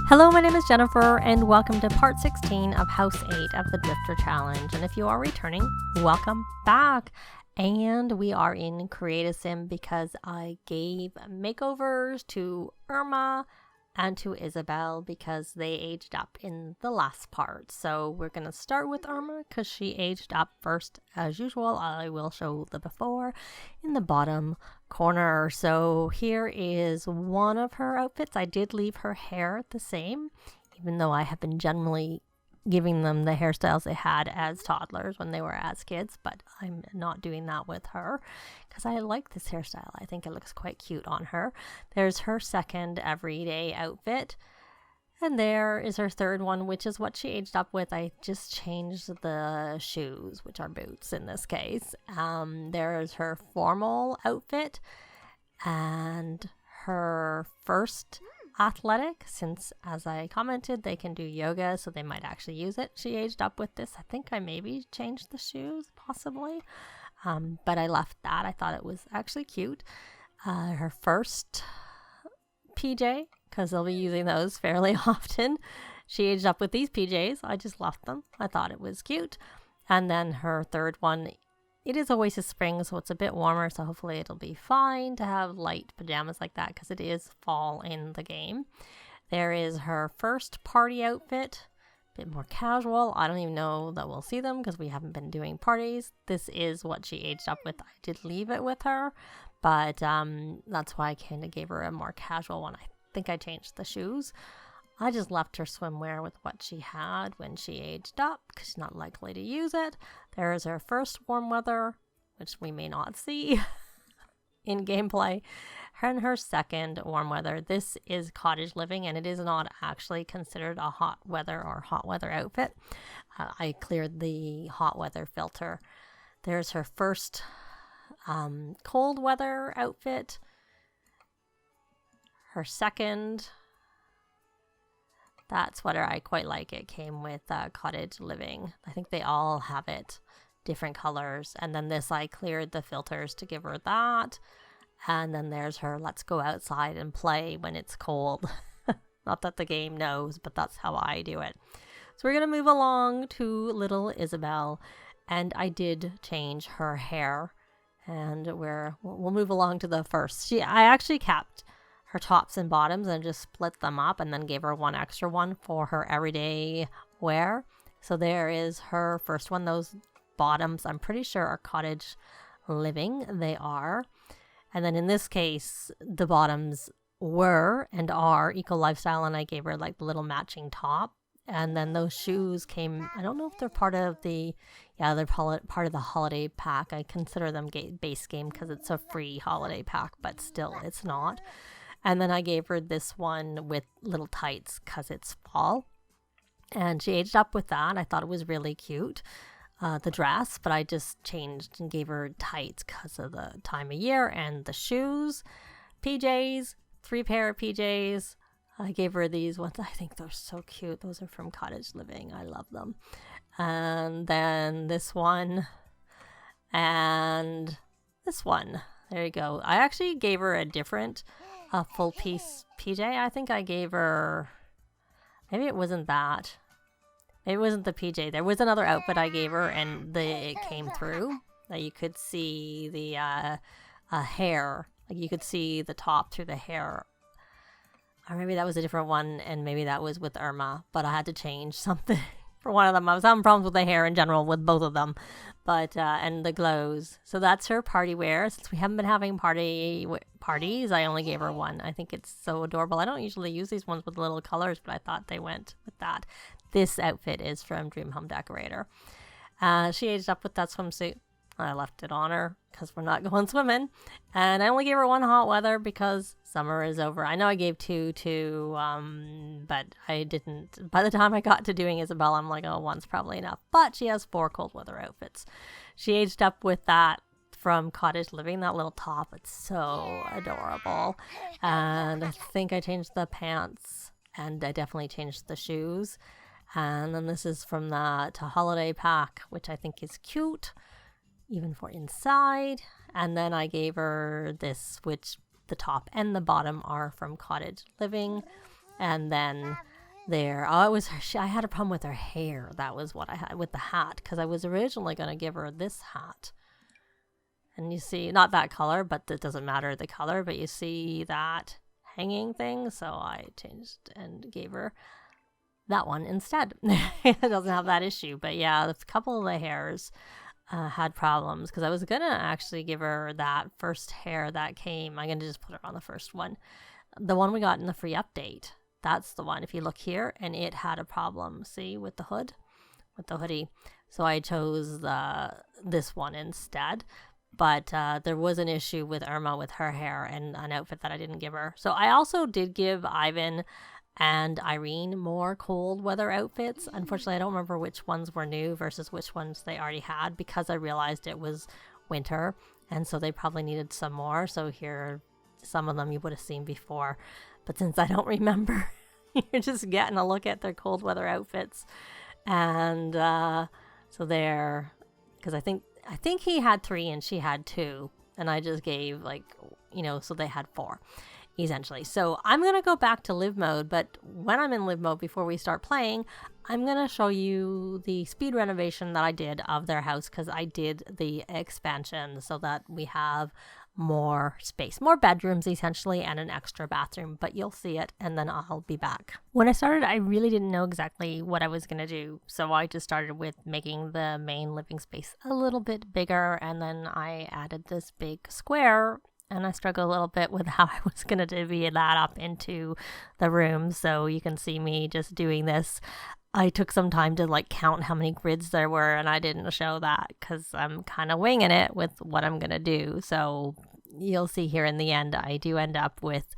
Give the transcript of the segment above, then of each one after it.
Hello, my name is Jennifer, and welcome to part 16 of House 8 of the Drifter Challenge. And if you are returning, welcome back. And we are in Create a Sim because I gave makeovers to Irma and to Isobel because they aged up in the last part. So we're going to start with Irma because she aged up first. As usual, I will show the before in the bottom corner. So here is one of her outfits. I did leave her hair the same, even though I have been generally giving them the hairstyles they had as toddlers when they were as kids, but I'm not doing that with her because I like this hairstyle. I think it looks quite cute on her. There's her second everyday outfit, and there is her third one, which is what she aged up with. I just changed the shoes, which are boots in this case. There's her formal outfit and her first athletic, since as I commented they can do yoga, so they might actually use it. She aged up with this. I think I maybe changed the shoes possibly, but I left that. I thought it was actually cute. Her first PJ, because they'll be using those fairly often. She aged up with these PJs. I just left them. I thought it was cute. And then her third one, it is Oasis Spring, so it's a bit warmer, so hopefully it'll be fine to have light pajamas like that because it is fall in the game. There is her first party outfit, a bit more casual. I don't even know that we'll see them because we haven't been doing parties. This is what she aged up with. I did leave it with her, but that's why I kind of gave her a more casual one. I think I changed the shoes. I just left her swimwear with what she had when she aged up because she's not likely to use it. There is her first warm weather, which we may not see in gameplay, and her second warm weather. This is cottage living, and it is not actually considered a hot weather or hot weather outfit. I cleared the hot weather filter. There's her first cold weather outfit. Her second... that sweater I quite like. It came with cottage living. I think they all have it, different colors. And then this, I cleared the filters to give her that. And then there's her let's go outside and play when it's cold. Not that the game knows, but that's how I do it. So we're going to move along to little Isobel. And I did change her hair. And we'll move along to the first. I actually kept her tops and bottoms and just split them up and then gave her one extra one for her everyday wear. So there is her first one. Those bottoms I'm pretty sure are cottage living. They are. And then in this case the bottoms were and are eco lifestyle, and I gave her like the little matching top. And then those shoes came, I don't know if they're part of the, they're part of the holiday pack. I consider them base game because it's a free holiday pack, but still it's not. And then I gave her this one with little tights because it's fall. And she aged up with that. I thought it was really cute, the dress. But I just changed and gave her tights because of the time of year. And the shoes, PJs, 3 pair of PJs. I gave her these ones. I think they're so cute. Those are from Cottage Living. I love them. And then this one. And this one. There you go. I actually gave her a different... a full piece PJ. I think I gave her, maybe it wasn't that. It wasn't the PJ. There was another outfit I gave her, and it came through. That you could see the hair. Like you could see the top through the hair. Or maybe that was a different one, and maybe that was with Irma. But I had to change something for one of them. I was having problems with the hair in general with both of them. But, and the glows. So that's her party wear. Since we haven't been having parties, I only gave her one. I think it's so adorable. I don't usually use these ones with little colors, but I thought they went with that. This outfit is from Dream Home Decorator. She aged up with that swimsuit. I left it on her because we're not going swimming. And I only gave her one hot weather because summer is over. I know I gave two too, but I didn't. By the time I got to doing Isobel, I'm like, oh, one's probably enough. But she has 4 cold weather outfits. She aged up with that from Cottage Living, that little top. It's so adorable. And I think I changed the pants, and I definitely changed the shoes. And then this is from the holiday pack, which I think is cute, even for inside. And then I gave her this, which the top and the bottom are from Cottage Living. And then there. Oh, it was I had a problem with her hair. That was what I had with the hat, because I was originally going to give her this hat. And you see, not that color, but it doesn't matter the color, but you see that hanging thing. So I changed and gave her that one instead. It doesn't have that issue. But yeah, a couple of the hairs had problems, because I was going to actually give her that first hair that came. I'm going to just put her on the first one. The one we got in the free update. That's the one. If you look here, and it had a problem, see, with the hood, with the hoodie. So I chose this one instead. But there was an issue with Irma with her hair and an outfit that I didn't give her. So I also did give Ivan and Irene more cold weather outfits. Unfortunately, I don't remember which ones were new versus which ones they already had, because I realized it was winter, and so they probably needed some more. So here, some of them you would have seen before. But since I don't remember, you're just getting a look at their cold weather outfits. And so there, because I think he had 3 and she had 2, and I just gave so they had 4 essentially. So I'm going to go back to live mode, but when I'm in live mode, before we start playing, I'm going to show you the speed renovation that I did of their house, because I did the expansion so that we have more space, more bedrooms essentially, and an extra bathroom. But you'll see it, and then I'll be back. When I started, I really didn't know exactly what I was going to do, so I just started with making the main living space a little bit bigger, and then I added this big square, and I struggled a little bit with how I was going to divvy that up into the rooms. So you can see me just doing this. I took some time to count how many grids there were, and I didn't show that because I'm kind of winging it with what I'm going to do. So you'll see here in the end, I do end up with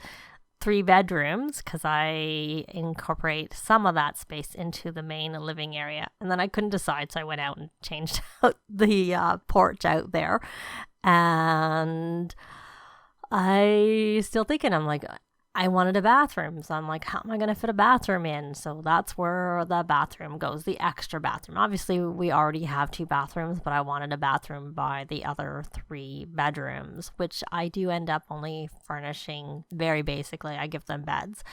3 bedrooms, because I incorporate some of that space into the main living area. And then I couldn't decide, so I went out and changed out the porch out there. And I still thinking, I'm like, I wanted a bathroom. So I'm like, how am I going to fit a bathroom in? So that's where the bathroom goes, the extra bathroom. Obviously, we already have 2 bathrooms, but I wanted a bathroom by the other 3 bedrooms, which I do end up only furnishing very basically. I give them beds,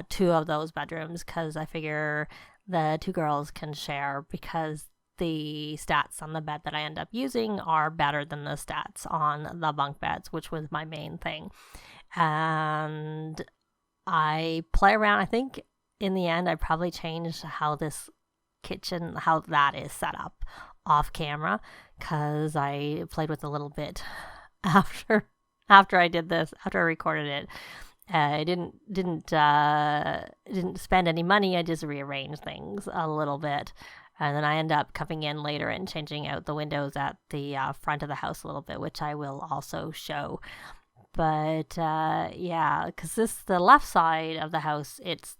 2 of those bedrooms, because I figure the 2 girls can share, because the stats on the bed that I end up using are better than the stats on the bunk beds, which was my main thing. And I play around. I think in the end, I probably changed how this kitchen, how that is set up off camera, because I played with a little bit after I did this, after I recorded it. I didn't spend any money. I just rearranged things a little bit. And then I end up coming in later and changing out the windows at the front of the house a little bit, which I will also show. But yeah, because the left side of the house, it's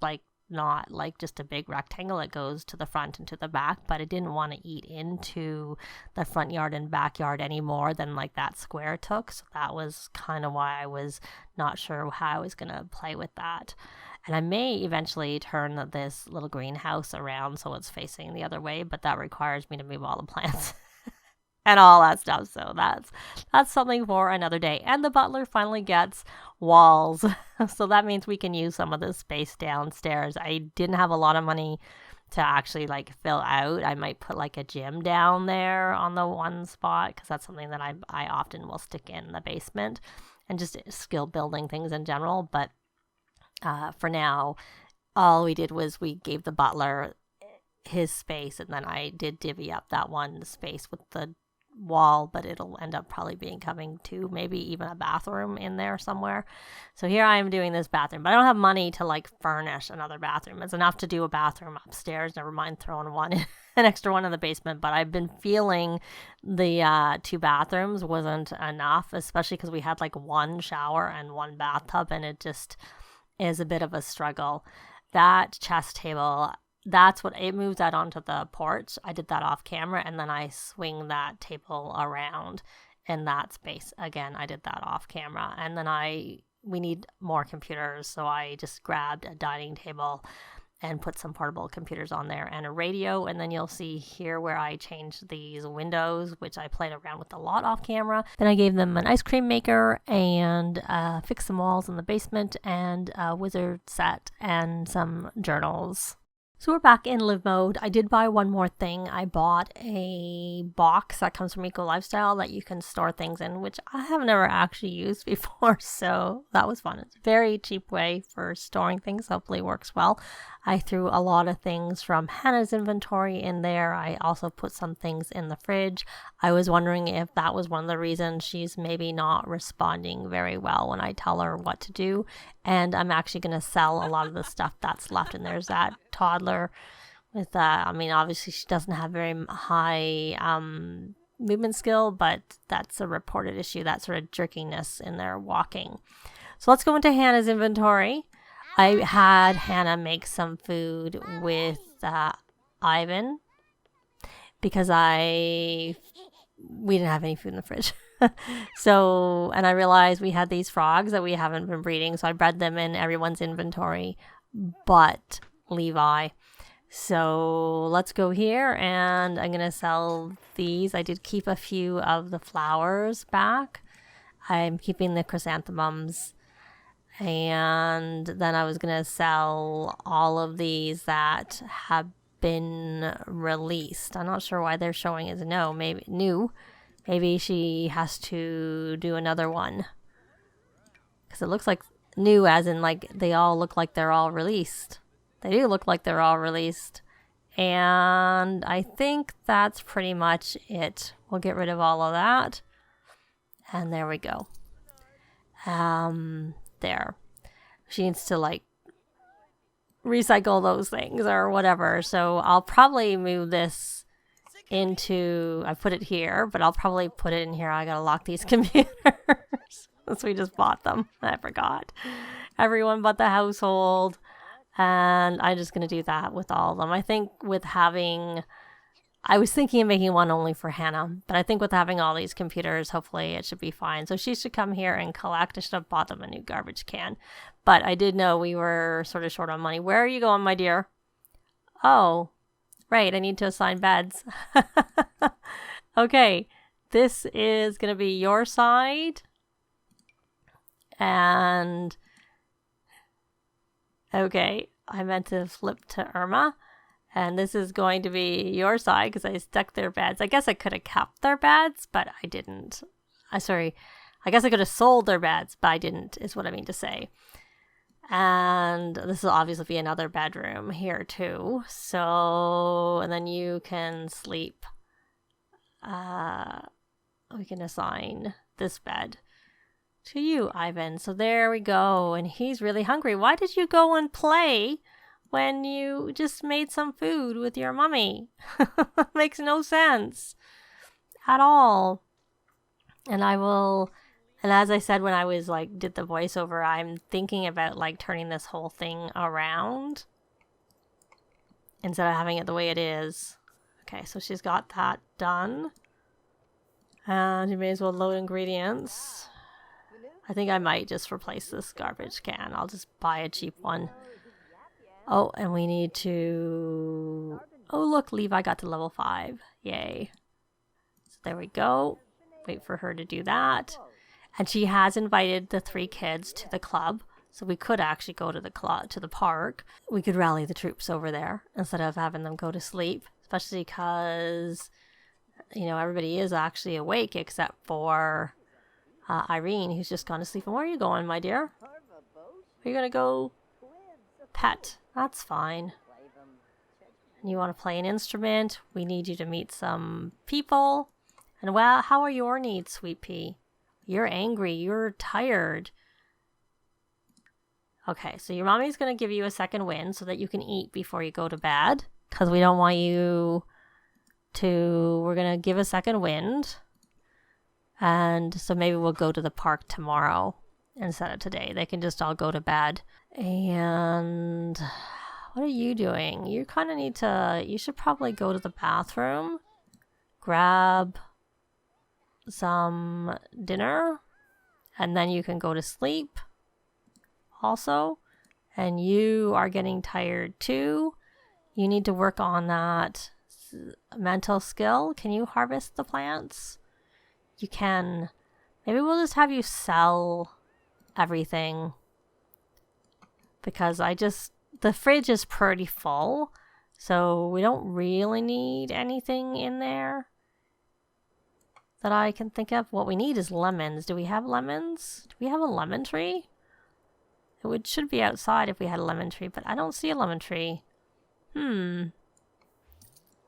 not just a big rectangle. It goes to the front and to the back, but I didn't want to eat into the front yard and backyard any more than that square took. So that was kind of why I was not sure how I was going to play with that. And I may eventually turn this little greenhouse around so it's facing the other way, but that requires me to move all the plants and all that stuff. So that's something for another day. And the butler finally gets walls. So that means we can use some of the space downstairs. I didn't have a lot of money to actually fill out. I might put a gym down there on the one spot, because that's something that I often will stick in the basement, and just skill building things in general. But for now, all we did was we gave the butler his space, and then I did divvy up that one space with the wall, but it'll end up probably coming to maybe even a bathroom in there somewhere. So here I am doing this bathroom, but I don't have money to furnish another bathroom. It's enough to do a bathroom upstairs, never mind throwing an extra one in the basement. But I've been feeling the 2 bathrooms wasn't enough, especially because we had 1 shower and 1 bathtub, and it just is a bit of a struggle. That chest table, that's what it moves out onto the porch. I did that off camera, and then I swing that table around in that space. Again, I did that off camera. And then we need more computers, so I just grabbed a dining table and put some portable computers on there and a radio. And then you'll see here where I changed these windows, which I played around with a lot off camera. Then I gave them an ice cream maker and fixed some walls in the basement and a wizard set and some journals. So we're back in live mode. I did buy one more thing. I bought a box that comes from Eco Lifestyle that you can store things in, which I have never actually used before, so that was fun. It's a very cheap way for storing things. Hopefully it works well. I threw a lot of things from Hannah's inventory in there. I also put some things in the fridge. I was wondering if that was one of the reasons she's maybe not responding very well when I tell her what to do. And I'm actually going to sell a lot of the stuff that's left. And there's that toddler with I mean, obviously she doesn't have very high movement skill, but that's a reported issue, that sort of jerkiness in their walking. So let's go into Hannah's inventory. I had Hannah make some food with Ivan because we didn't have any food in the fridge. So, and I realized we had these frogs that we haven't been breeding, so I bred them in everyone's inventory but Levi. So let's go here, and I'm gonna sell these. I did keep a few of the flowers back. I'm keeping the chrysanthemums, and then I was gonna sell all of these that have been released. I'm not sure why they're showing as no, maybe new. Maybe she has to do another one because it looks like new, as in like they all look like they're all released. They do look like they're all released. And I think that's pretty much it. We'll get rid of all of that. And there we go. There. She needs to like recycle those things or whatever. So I'll probably move this into, I put it here, but I'll probably put it in here. I gotta lock these computers. Since we just bought them. I forgot. Everyone but the household. And I'm just going to do that with all of them. I think with having, I was thinking of making one only for Hannah, but I think with having all these computers, hopefully it should be fine. So she should come here and collect. I should have bought them a new garbage can. But I did know we were sort of short on money. Where are you going, my dear? Oh, right. I need to assign beds. Okay. This is going to be your side. And okay, I meant to flip to Irma, and this is going to be your side because I stuck their beds. I guess I could have kept their beds, but I didn't. I guess I could have sold their beds, but I didn't, is what I mean to say. And this will obviously be another bedroom here too. So, and then you can sleep. We can assign this bed to you, Ivan. So there we go. And he's really hungry. Why did you go and play when you just made some food with your mummy? Makes no sense at all. And as I said when I was like did the voiceover, I'm thinking about like turning this whole thing around instead of having it the way it is. Okay, so she's got that done. And you may as well load ingredients. I think I might just replace this garbage can. I'll just buy a cheap one. Oh, and we need to... Oh, look, Levi got to level 5. Yay. So there we go. Wait for her to do that. And she has invited the 3 kids to the club. So we could actually go to the club, to the park. We could rally the troops over there instead of having them go to sleep. Especially because, you know, everybody is actually awake except for... Irene, who's just gone to sleep. And where are you going, my dear? Are you going to go pet? That's fine. And you want to play an instrument? We need you to meet some people. And well, how are your needs, Sweet Pea? You're angry. You're tired. Okay, so your mommy's going to give you a second wind so that you can eat before you go to bed. Because we don't want you to... We're going to give a second wind. And so maybe we'll go to the park tomorrow instead of today. They can just all go to bed. And what are you doing? You kind of need to... You should probably go to the bathroom. Grab some dinner. And then you can go to sleep also. And you are getting tired too. You need to work on that mental skill. Can you harvest the plants? You can. Maybe we'll just have you sell everything. Because the fridge is pretty full. So we don't really need anything in there that I can think of. What we need is lemons. Do we have lemons? Do we have a lemon tree? Should be outside if we had a lemon tree, but I don't see a lemon tree.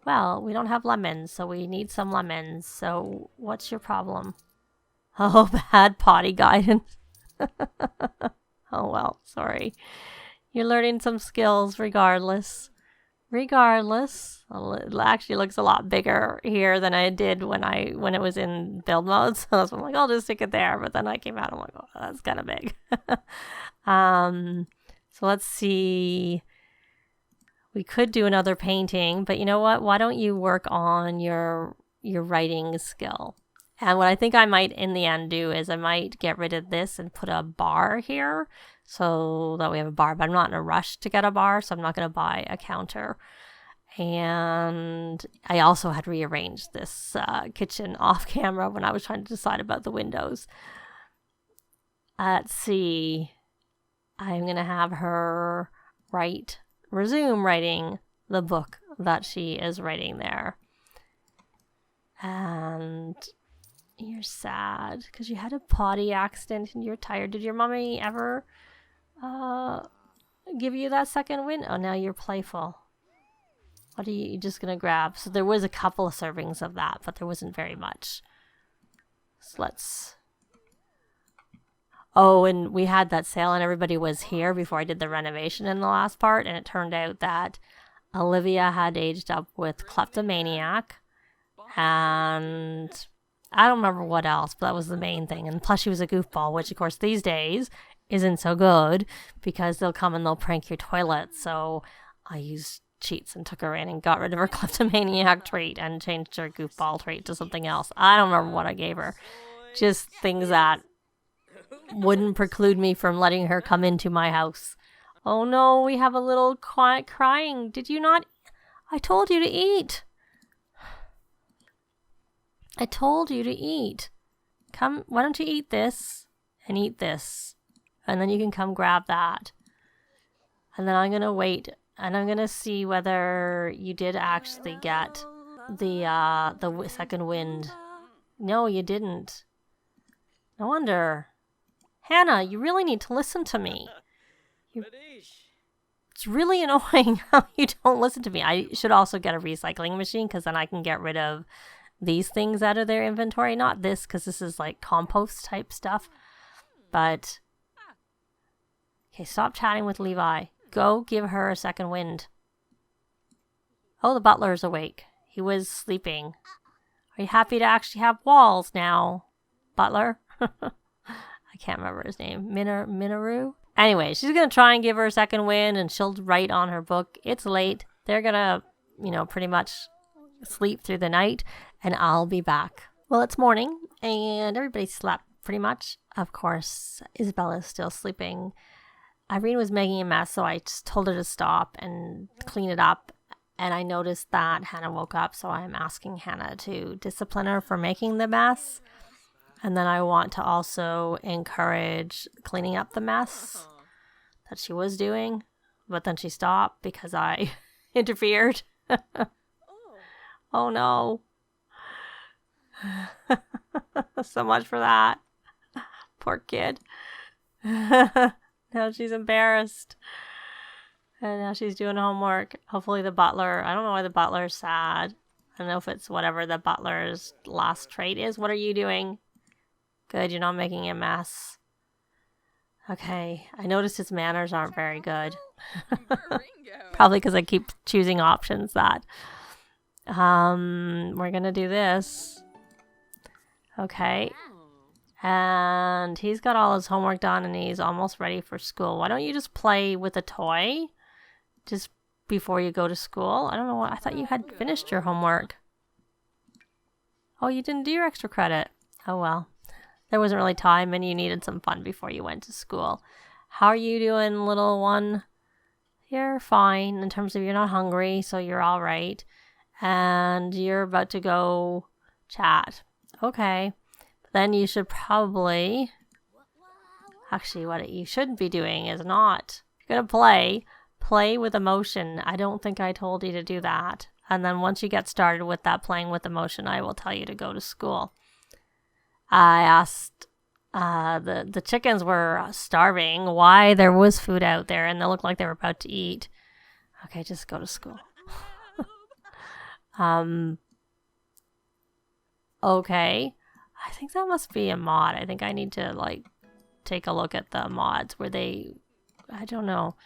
Well, we don't have lemons, so we need some lemons. So what's your problem? Oh, bad potty guidance. Oh, well, sorry. You're learning some skills regardless. Well, it actually looks a lot bigger here than I did when it was in build mode. So that's why I'm like, I'll just stick it there. But then I came out, I'm like, oh, that's kind of big. So let's see. We could do another painting, but you know what? Why don't you work on your writing skill? And what I think I might in the end do is I might get rid of this and put a bar here so that we have a bar, but I'm not in a rush to get a bar, so I'm not going to buy a counter. And I also had rearranged this kitchen off camera when I was trying to decide about the windows. Let's see. I'm going to have her resume writing the book that she is writing there. And you're sad because you had a potty accident and you're tired. Did your mommy ever give you that second win? Oh, now you're playful. What are you just going to grab? So there was a couple of servings of that, but there wasn't very much. So let's... Oh, and we had that sale and everybody was here before I did the renovation in the last part. And it turned out that Olivia had aged up with kleptomaniac. And I don't remember what else, but that was the main thing. And plus she was a goofball, which of course these days isn't so good because they'll come and they'll prank your toilet. So I used cheats and took her in and got rid of her kleptomaniac trait and changed her goofball trait to something else. I don't remember what I gave her. Just things that wouldn't preclude me from letting her come into my house. Oh no, we have a little quiet crying. Did you not? I told you to eat. I told you to eat. Come, why don't you eat this and eat this? And then you can come grab that. And then I'm going to wait and I'm going to see whether you did actually get the second wind. No, you didn't. No wonder. Hannah, you really need to listen to me. It's really annoying how you don't listen to me. I should also get a recycling machine because then I can get rid of these things out of their inventory. Not this because this is like compost type stuff. But, okay, stop chatting with Levi. Go give her a second wind. Oh, the butler's awake. He was sleeping. Are you happy to actually have walls now, butler? I can't remember his name. Minoru? Anyway, she's going to try and give her a second wind and she'll write on her book. It's late. They're going to, pretty much sleep through the night and I'll be back. Well, it's morning and everybody slept pretty much. Of course, Isabella's still sleeping. Irene was making a mess, so I just told her to stop and clean it up. And I noticed that Hannah woke up, so I'm asking Hannah to discipline her for making the mess. And then I want to also encourage cleaning up the mess that she was doing. But then she stopped because I interfered. Oh no. So much for that. Poor kid. Now she's embarrassed. And now she's doing homework. Hopefully the butler, I don't know why the butler's sad. I don't know if it's whatever the butler's last trait is. What are you doing? Good, you're not making a mess. Okay, I noticed his manners aren't very good. Probably because I keep choosing options that. We're gonna do this. Okay. And he's got all his homework done and he's almost ready for school. Why don't you just play with a toy just before you go to school? I don't know what, I thought you had finished your homework. Oh, you didn't do your extra credit. Oh well. There wasn't really time and you needed some fun before you went to school. How are you doing, little one? You're fine in terms of you're not hungry, so you're all right. And you're about to go chat. Okay. Then you should probably... Actually, what you shouldn't be doing is not... If you're going to play play with emotion. I don't think I told you to do that. And then once you get started with that playing with emotion, I will tell you to go to school. I asked the chickens were starving why there was food out there, and they looked like they were about to eat. Okay, just go to school. Okay. I think that must be a mod. I think I need to like take a look at the mods where they, I don't know.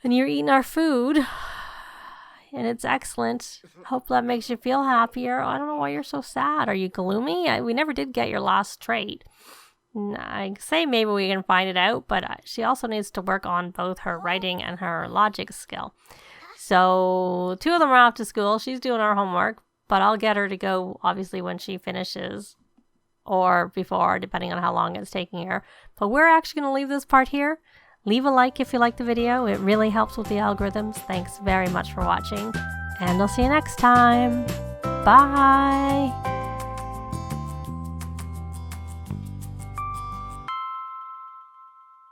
And you're eating our food, and it's excellent. Hope that makes you feel happier. I don't know why you're so sad. Are you gloomy? We never did get your last trait. I say maybe we can find it out, but she also needs to work on both her writing and her logic skill. So 2 of them are off to school. She's doing her homework, but I'll get her to go obviously when she finishes or before, depending on how long it's taking her. But we're actually going to leave this part here. Leave a like if you like the video. It really helps with the algorithms. Thanks very much for watching, and I'll see you next time. Bye.